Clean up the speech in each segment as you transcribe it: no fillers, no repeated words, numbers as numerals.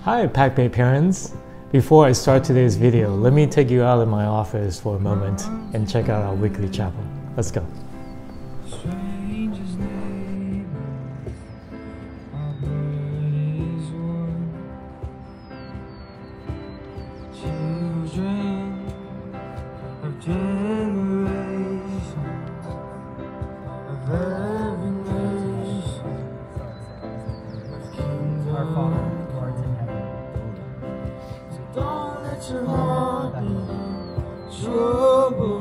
Hi PacBay parents! Before I start today's video, let me take you out of my office for a moment and check out our weekly chapel. Let's go. Your heart be trouble.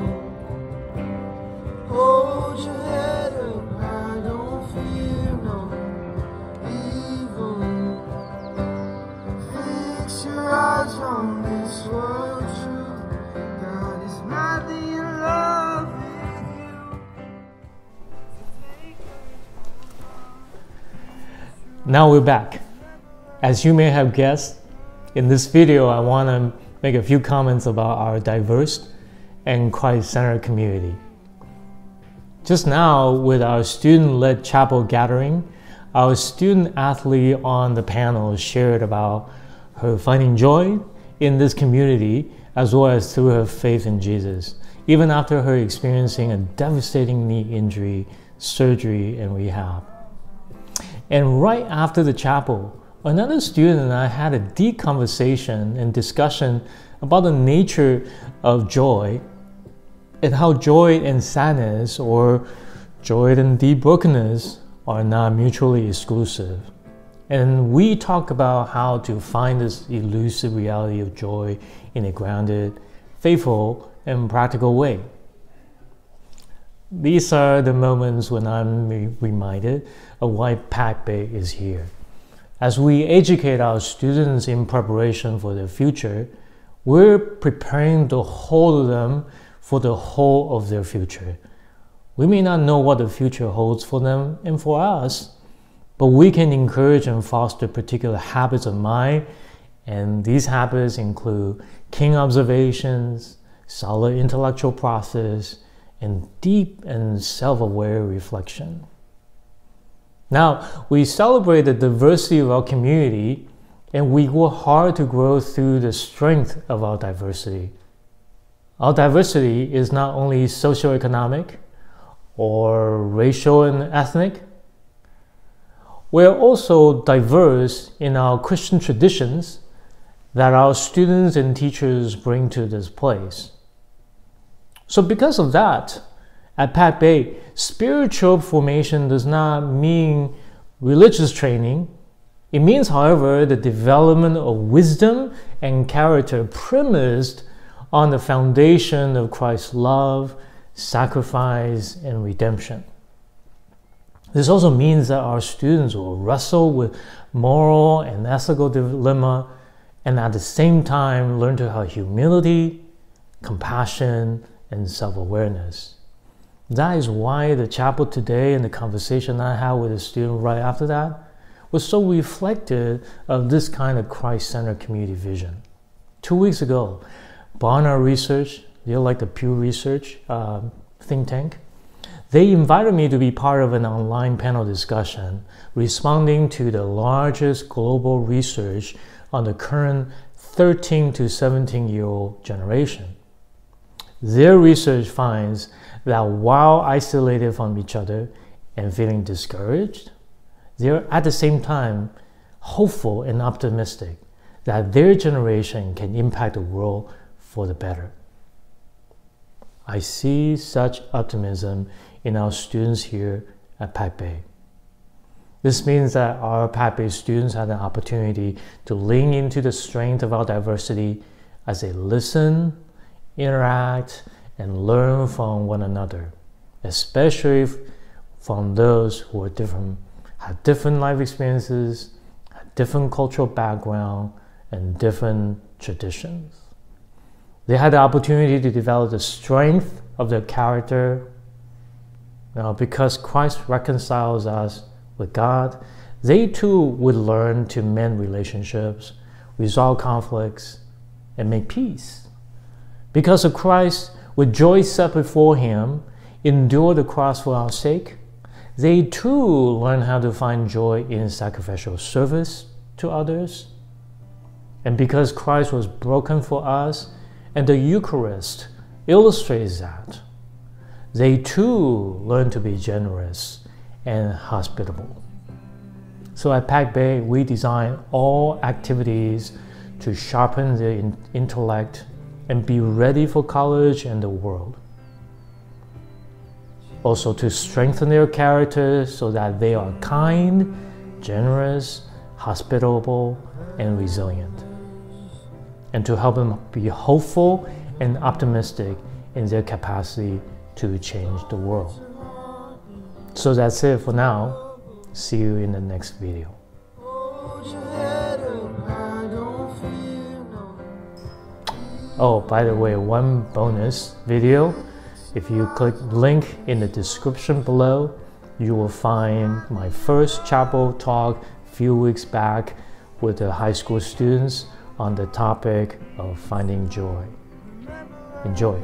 Hold your head up high, don't fear no evil. Fix your eyes on this world true. God is madly in love with you. Now we're back. As you may have guessed, in this video I want to make a few comments about our diverse and Christ-centered community. Just now, with our student-led chapel gathering, our student athlete on the panel shared about her finding joy in this community as well as through her faith in Jesus, even after her experiencing a devastating knee injury, surgery, and rehab. And right after the chapel, another student and I had a deep conversation and discussion about the nature of joy and how joy and sadness, or joy and deep brokenness, are not mutually exclusive. And we talk about how to find this elusive reality of joy in a grounded, faithful, and practical way. These are the moments when I'm reminded of why PacBay is here. As we educate our students in preparation for their future, we're preparing the whole of them for the whole of their future. We may not know what the future holds for them and for us, but we can encourage and foster particular habits of mind, and these habits include keen observations, solid intellectual process, and deep and self-aware reflection. Now, we celebrate the diversity of our community, and we work hard to grow through the strength of our diversity. Our diversity is not only socioeconomic or racial and ethnic. We're also diverse in our Christian traditions that our students and teachers bring to this place. So because of that, at PacBay, spiritual formation does not mean religious training. It means, however, the development of wisdom and character premised on the foundation of Christ's love, sacrifice, and redemption. This also means that our students will wrestle with moral and ethical dilemma, and at the same time learn to have humility, compassion, and self-awareness. That is why the chapel today and the conversation I had with a student right after that was so reflective of this kind of Christ-centered community vision. 2 weeks ago, Barnard Research, they're like the Pew Research think tank, they invited me to be part of an online panel discussion responding to the largest global research on the current 13 to 17-year-old generation. Their research finds that while isolated from each other and feeling discouraged, they're at the same time hopeful and optimistic that their generation can impact the world for the better. I see such optimism in our students here at PacBay. This means that our PacBay students have an opportunity to lean into the strength of our diversity as they listen, interact, and learn from one another, especially from those who are different, have different life experiences, have different cultural background, and different traditions. They had the opportunity to develop the strength of their character. Now, because Christ reconciles us with God, they too would learn to mend relationships, resolve conflicts, and make peace. Because of Christ, with joy set before him, endure the cross for our sake, they too learn how to find joy in sacrificial service to others, And because Christ was broken for us, and the Eucharist illustrates that, they too learn to be generous and hospitable. So at PacBay, we design all activities to sharpen their intellect and be ready for college and the world. Also to strengthen their character so that they are kind, generous, hospitable, and resilient. And to help them be hopeful and optimistic in their capacity to change the world. So that's it for now. See you in the next video. Oh, by the way, one bonus video. If you click link in the description below, you will find my first chapel talk a few weeks back with the high school students on the topic of finding joy. Enjoy.